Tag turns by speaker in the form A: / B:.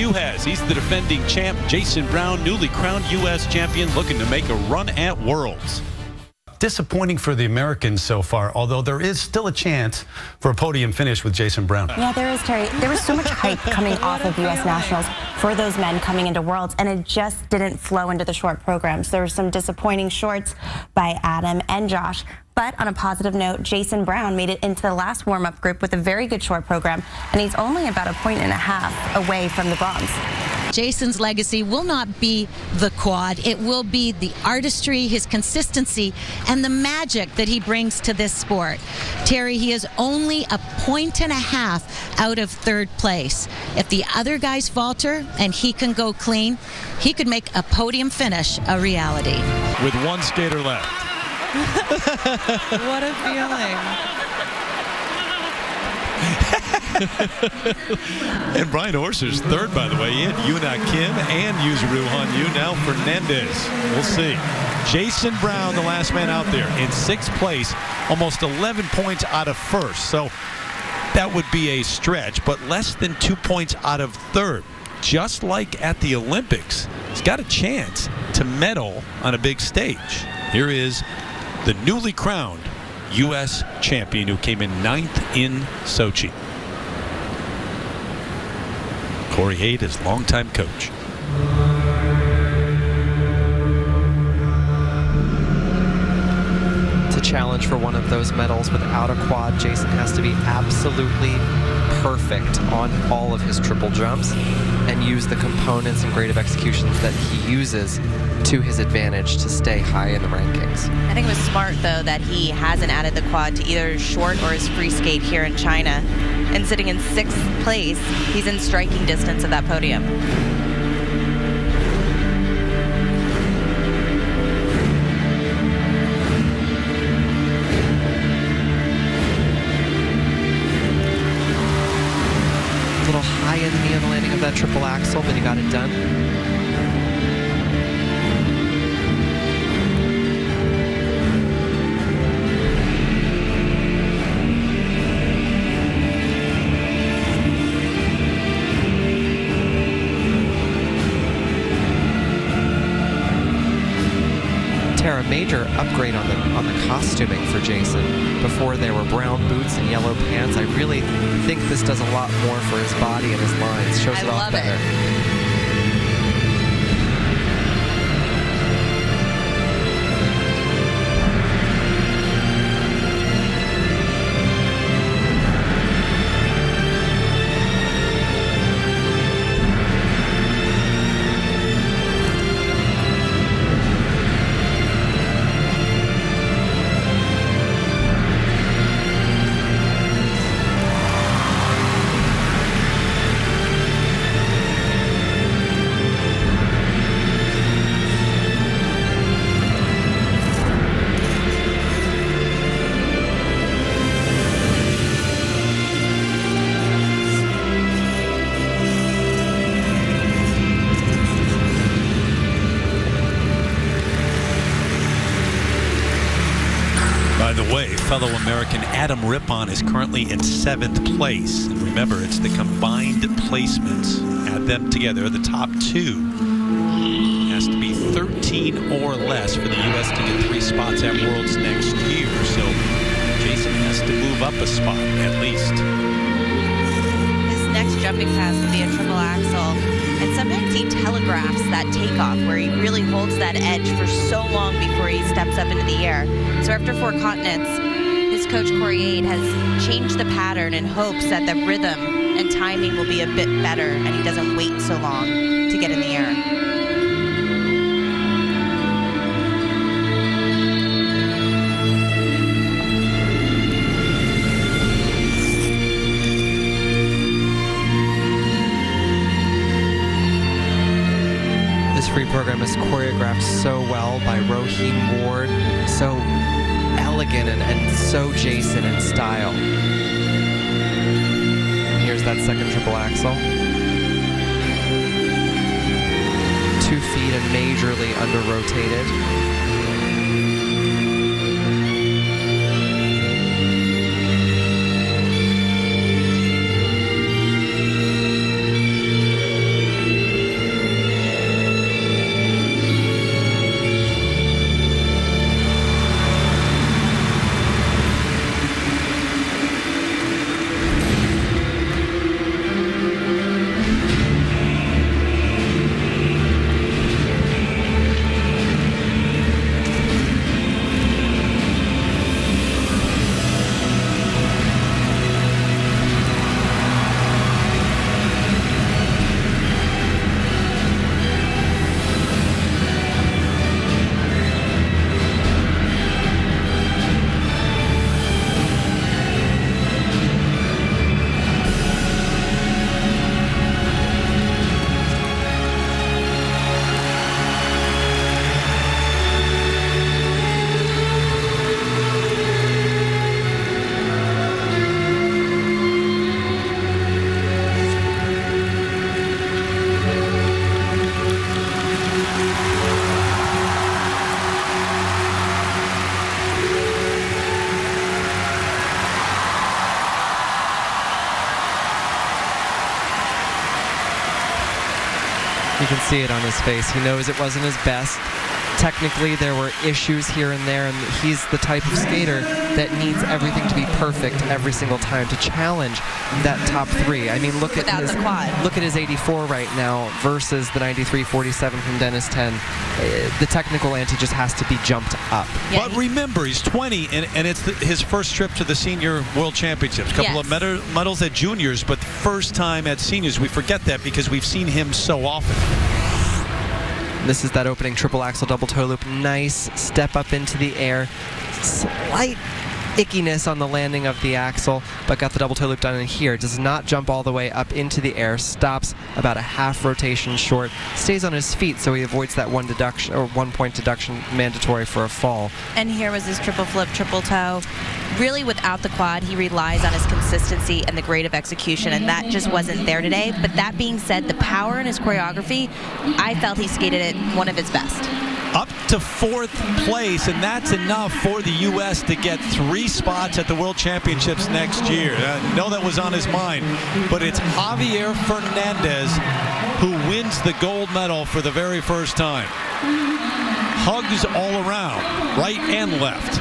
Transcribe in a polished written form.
A: Juarez. He's the defending champ. Jason Brown, newly crowned U.S. champion, looking to make a run at Worlds.
B: Disappointing for the Americans so far, although there is still a chance for a podium finish with Jason Brown.
C: Yeah, there is, Terry. There was so much hype coming off of U.S. nationals for those men coming into Worlds, and it just didn't flow into the short programs. There were some disappointing shorts by Adam and Josh. But on a positive note, Jason Brown made it into the last warm-up group with a very good short program, and he's only about 1.5 points away from the bronze.
D: Jason's legacy will not be the quad. It will be the artistry, his consistency, and the magic that he brings to this sport. Terry, he is only 1.5 points out of third place. If the other guys falter and he can go clean, he could make a podium finish a reality.
A: With one skater left.
E: What a feeling.
A: And Brian Orser's third, by the way. He had Yuna Kim and Yuzuru Hanyu. Now Fernandez. We'll see. Jason Brown, the last man out there, in sixth place, almost 11 points out of first. So that would be a stretch, but less than 2 points out of third. Just like at the Olympics, he's got a chance to medal on a big stage. Here is the newly crowned U.S. champion who came in 9th in Sochi. Corey Haid, his longtime coach.
F: To challenge for one of those medals without a quad, Jason has to be absolutely perfect on all of his triple jumps and use the components and creative executions that he uses to his advantage to stay high in the rankings.
E: I think it was smart, though, that he hasn't added the quad to either his short or his free skate here in China. And sitting in 6th place, he's in striking distance of that podium.
F: A little high in the knee on the landing of that triple axel, but he got it done. A major upgrade on the costuming for Jason. Before there were brown boots and yellow pants. I really think this does a lot more for his body and his lines. Shows it off better.
A: By the way, fellow American Adam Rippon is currently in 7th place. And remember, it's the combined placements. Add them together. The top two has to be 13 or less for the U.S. to get 3 spots at Worlds next year. So Jason has to move up a spot at least.
E: His next jumping pass will be a triple axel. And sometimes he telegraphs that takeoff where he really holds that edge for so long before he steps up into the air. So after 4 continents, his coach Corey Haid has changed the pattern in hopes that the rhythm and timing will be a bit better and he doesn't wait so long to get in the air.
F: This free program is choreographed so well by Roheen Ward, so elegant and so Jason in style. Here's that second triple axel. 2 feet and majorly under-rotated. You can see it on his face. He knows it wasn't his best. Technically, there were issues here and there, and he's the type of skater that needs everything to be perfect every single time to challenge that top three. I mean, look
E: Without
F: at his
E: the quad.
F: Look at his 84 right now versus the 93.47 from Dennis 10. The technical ante just has to be jumped up.
E: Yeah,
A: But remember, he's 20, and it's his first trip to the Senior World Championships. A couple of medals at juniors, but first time at seniors. We forget that because we've seen him so often.
F: This is that opening triple axel double toe loop. Nice step up into the air. Slight ickiness on the landing of the axle, but got the double toe loop done in here. Does not jump all the way up into the air. Stops about a half rotation short. Stays on his feet, so he avoids that 1 point deduction mandatory for a fall.
E: And here was his triple flip, triple toe. Really, without the quad, he relies on his consistency and the grade of execution, and that just wasn't there today. But that being said, the power in his choreography, I felt he skated it one of his best.
A: Up to 4th place, and that's enough for the U.S. to get 3 spots at the World Championships next year. I know that was on his mind, but it's Javier Fernandez who wins the gold medal for the very first time. Hugs all around, right and left.